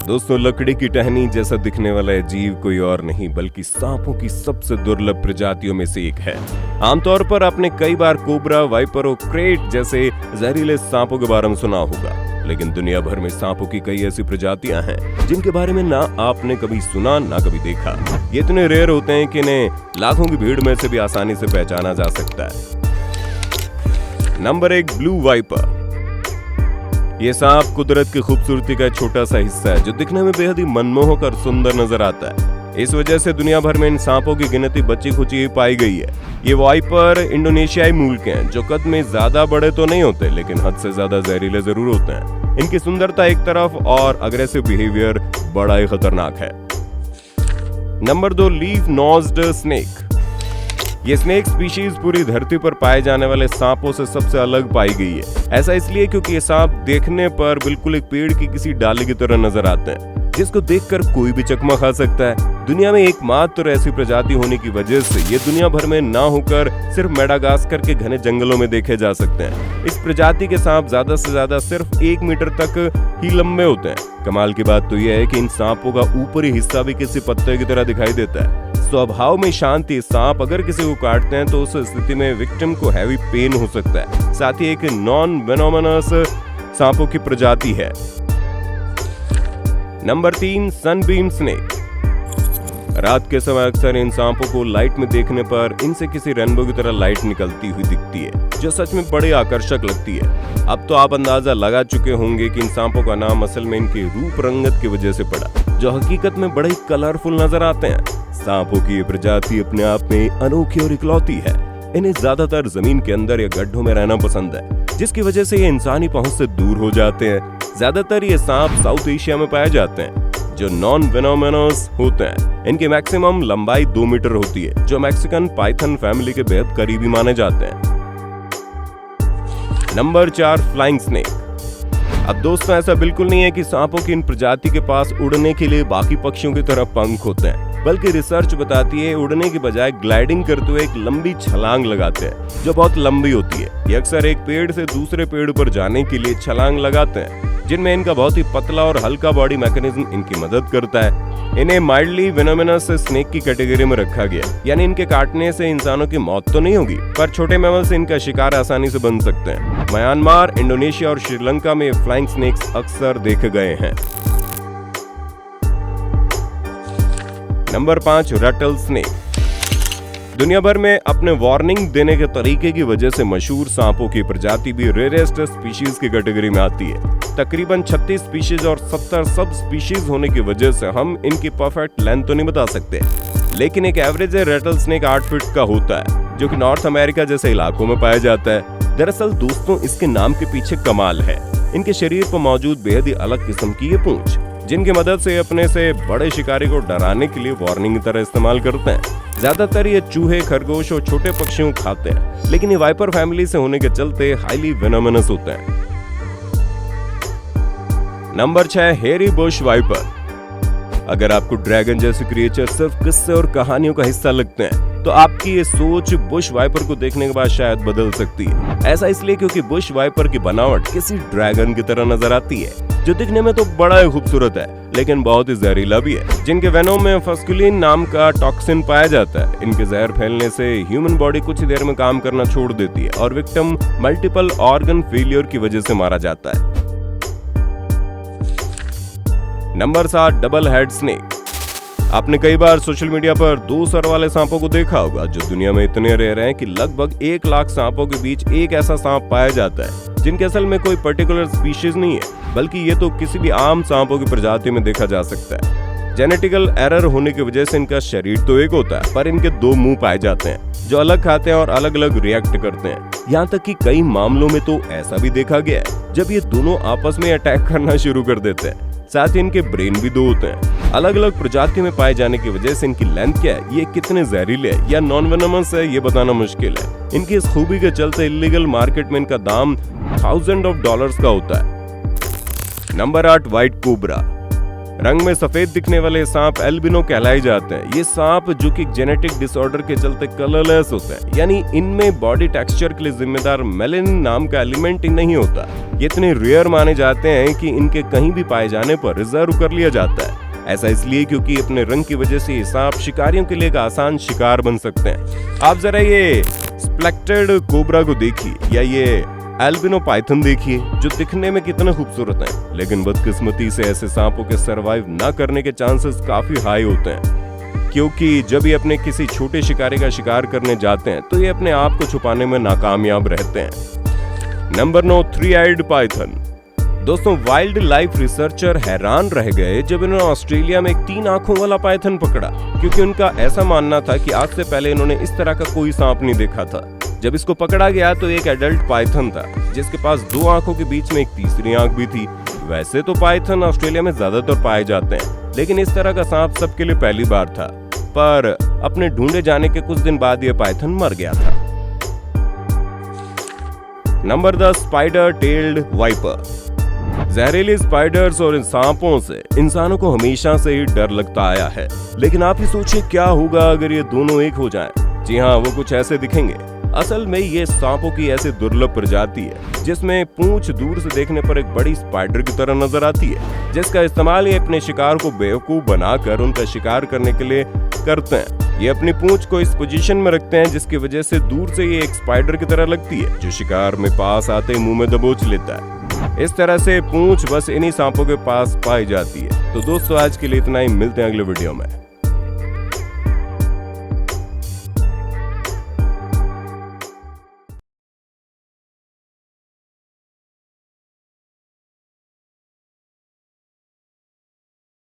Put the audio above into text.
दोस्तों, लकड़ी की टहनी जैसा दिखने वाला यह जीव कोई और नहीं बल्कि सांपों की सबसे दुर्लभ प्रजातियों में से एक है। आमतौर पर आपने कई बार कोबरा, वाइपर और क्रेट जैसे जहरीले सांपों के बारे में सुना होगा, लेकिन दुनिया भर में सांपों की कई ऐसी प्रजातियां हैं जिनके बारे में ना आपने कभी सुना ना कभी देखा। ये इतने रेयर होते हैं कि इन्हें लाखों की भीड़ में से भी आसानी से पहचाना जा सकता है। Number 1, blue viper. ये सांप कुदरत की खूबसूरती का छोटा सा हिस्सा है जो दिखने में बेहद ही मनमोहक और सुंदर नजर आता है। इस वजह से दुनिया भर में इन सांपों की गिनती बची खुची पाई गई है। ये वाइपर इंडोनेशियाई मूल के हैं जो कद में ज्यादा बड़े तो नहीं होते लेकिन हद से ज्यादा जहरीले जरूर होते हैं। इनकी सुंदरता एक तरफ और अग्रेसिव बिहेवियर बड़ा ही खतरनाक है। Number 2, leaf nosed snake. ये स्नेक स्पीशीज पूरी धरती पर पाए जाने वाले सांपों से सबसे अलग पाई गई है। ऐसा इसलिए क्योंकि ये सांप देखने पर बिल्कुल एक पेड़ की किसी डाली की तरह नजर आते हैं जिसको देखकर कोई भी चकमा खा सकता है। दुनिया में एकमात्र ऐसी प्रजाति होने की वजह से ये दुनिया भर में ना होकर सिर्फ मेडागास्कर के घने जंगलों में देखे जा सकते हैं। इस प्रजाति के सांप ज्यादा से ज्यादा सिर्फ 1 मीटर तक ही लंबे होते हैं। कमाल की बात तो यह है कि इन सांपों का ऊपरी हिस्सा भी किसी पत्ते की तरह दिखाई देता है। स्वभाव में शांति सांप अगर किसी को काटते हैं तो उस स्थिति में विक्टिम को हैवी पेन हो सकता है। साथ ही एक नॉन वेनोमिनस सांपों की प्रजाति है। Number 3, Sunbeam snake. रात के समय अक्सर इन सांपों को लाइट में देखने पर इनसे किसी रेनबो की तरह लाइट निकलती हुई दिखती है जो सच में बड़ी आकर्षक लगती है। अब तो आप अंदाजा लगा चुके होंगे कि इन सांपों का नाम असल में इनके रूप रंगत की वजह से पड़ा जो हकीकत में बड़े ही कलरफुल नजर आते हैं। सांपों की ये प्रजाति अपने आप में अनोखी और इकलौती है। इन्हें ज्यादातर जमीन के अंदर या गड्ढों में रहना पसंद है जिसकी वजह से ये इंसानी पहुंच से दूर हो जाते हैं। ज्यादातर ये सांप साउथ एशिया में पाए जाते हैं जो नॉन वेनोमिनस होते हैं। इनकी मैक्सिमम लंबाई 2 मीटर होती है जो मैक्सिकन पाइथन फैमिली के बेहद करीबी माने जाते हैं। Number 4, flying snake. अब दोस्तों, ऐसा बिल्कुल नहीं है कि सांपों की इन प्रजाति के पास उड़ने के लिए बाकी पक्षियों की तरह पंख होते हैं, बल्कि रिसर्च बताती है उड़ने की बजाय ग्लाइडिंग करते हुए एक लंबी छलांग लगाते हैं जो बहुत लंबी होती है। ये अक्सर एक पेड़ से दूसरे पेड़ पर जाने के लिए छलांग लगाते हैं जिनमें इनका बहुत ही पतला और हल्का बॉडी मैकेनिज्म इनकी मदद करता है। इन्हें माइल्डली वेनोमिनस स्नेक की कैटेगरी में रखा गया, यानी इनके काटने से इंसानों की मौत तो नहीं होगी पर छोटे मैमल से इनका शिकार आसानी से बन सकते हैं। म्यांमार, इंडोनेशिया और श्रीलंका में फ्लाइंग स्नेक्स अक्सर देखे गए हैं। Number 5, Ratle snake. दुनिया भर में अपने वार्निंग देने के तरीके की वजह से मशहूर सांपों की प्रजाति भी रेयरेस्ट स्पीशीज की कैटेगरी में आती है। तकरीबन 36 स्पीशीज और 70 सब स्पीशीज होने की वजह से हम इनकी परफेक्ट लेंथ तो नहीं बता सकते, लेकिन एक एवरेज रेटल स्नेक 8 फीट का होता है जो कि नॉर्थ अमेरिका जैसे इलाकों में पाया जाता है। दरअसल दोस्तों, इसके नाम के पीछे कमाल है। इनके शरीर पर मौजूद बेहद ही अलग किस्म की ये पूंछ जिनकी मदद से अपने से बड़े शिकारी को डराने के लिए वार्निंग की तरह इस्तेमाल करते हैं। ज्यादातर ये चूहे, खरगोश और छोटे पक्षियों को खाते हैं, लेकिन ये वाइपर फैमिली से होने के चलते हाईली वेनोमिनस होते हैं। नंबर 6, हेरी बुश वाइपर। अगर आपको ड्रैगन जैसे क्रिएचर सिर्फ किस्से और कहानियों का हिस्सा लगते हैं तो आपकी ये सोच बुश वाइपर को देखने के बाद शायद बदल सकती है। ऐसा इसलिए क्योंकि बुश वाइपर की बनावट किसी ड्रैगन की तरह नजर आती है जो दिखने में तो बड़ा ही खूबसूरत है लेकिन बहुत ही जहरीला भी है। जिनके वेनोम में फस्कुलिन नाम का टॉक्सिन पाया जाता है। इनके जहर फैलने से ह्यूमन बॉडी कुछ देर में काम करना छोड़ देती है और विक्टिम मल्टीपल ऑर्गन फेलियर की वजह से मारा जाता है। Number 7, double head snake. आपने कई बार सोशल मीडिया पर 2 सर वाले सांपों को देखा होगा जो दुनिया में इतने रेयर हैं कि लगभग 1 लाख सांपों के बीच एक ऐसा सांप पाया जाता है जिनके असल में कोई पर्टिकुलर स्पीशीज नहीं है बल्कि ये तो किसी भी आम सांपों की प्रजाति में देखा जा सकता है। जेनेटिकल एरर होने की वजह से इनका शरीर तो एक होता है पर इनके 2 मुंह पाए जाते हैं जो अलग खाते हैं और अलग अलग रिएक्ट करते हैं। यहाँ तक कि कई मामलों में तो ऐसा भी देखा गया है जब ये दोनों आपस में अटैक करना शुरू कर देते हैं। साथ ही इनके ब्रेन भी 2 होते हैं। अलग अलग प्रजाति में पाए जाने की वजह से इनकी लेंथ क्या है, ये कितने जहरीले है या नॉन वेनोमस है, ये बताना मुश्किल है। इनकी इस खूबी के चलते इलीगल मार्केट में इनका दाम $1000 का होता है। Number 8, white cobra. रंग में सफेद दिखने वाले सांप एल्बिनो कहलाए जाते हैं। ये सांप जो कि जेनेटिक डिसऑर्डर के चलते कलरलेस होते हैं, यानी इनमें बॉडी टेक्सचर के लिए जिम्मेदार मेलानिन नाम का एलिमेंट ही नहीं होता। ये इतने रेयर माने जाते हैं कि इनके कहीं भी पाए जाने पर रिजर्व कर लिया जाता है। ऐसा इसलिए क्योंकि अपने रंग की वजह से ये सांप शिकारियों के लिए एक आसान शिकार बन सकते हैं। आप जरा ये स्प्लेक्टेड कोबरा को देखिए या ये एल्बिनो पाइथन देखिए, जो दिखने में कितने खूबसूरत हैं, लेकिन बदकिस्मती से ऐसे सांपों के सरवाइव ना करने के चांसेस काफी हाई होते हैं, क्योंकि जब ये अपने किसी छोटे शिकारी का शिकार करने जाते हैं तो ये अपने आप को छुपाने में नाकामयाब रहते हैं। Number 9, 3-eyed Python. दोस्तों, वाइल्ड लाइफ रिसर्चर हैरान रह गए जब इन्होंने ऑस्ट्रेलिया में एक 3 आंखों वाला पाइथन पकड़ा, क्योंकि उनका ऐसा मानना था कि आज से पहले इन्होंने इस तरह का कोई सांप नहीं देखा था। जब इसको पकड़ा गया तो एक एडल्ट पाइथन था जिसके पास 2 आंखों के बीच में एक तीसरी आंख भी थी। वैसे तो पाइथन ऑस्ट्रेलिया में ज्यादातर पाए जाते हैं, लेकिन इस तरह का सांप सबके लिए पहली बार था। पर अपने ढूंढे जाने के कुछ दिन बाद यह पाइथन मर गया था। Number 10, spider tailed viper. जहरीली स्पाइडर्स और इन सांपों से इंसानों को हमेशा से ही डर लगता आया है, लेकिन आप ही सोचिए क्या होगा अगर ये दोनों एक हो जाएं। जी हाँ, वो कुछ ऐसे दिखेंगे। असल में ये सांपों की ऐसी दुर्लभ प्रजाति है जिसमें पूंछ दूर से देखने पर एक बड़ी स्पाइडर की तरह नजर आती है, जिसका इस्तेमाल ये अपने शिकार को बेवकूफ बनाकर उनका शिकार करने के लिए करते हैं। ये अपनी पूंछ को इस पोजीशन में रखते हैं जिसकी वजह से दूर से ये एक स्पाइडर की तरह लगती है, जो शिकार में पास आते ही मुंह में दबोच लेता है। इस तरह से पूंछ बस इन्हीं सांपों के पास पाई जाती है। तो दोस्तों, आज के लिए इतना ही, मिलते हैं अगले वीडियो में।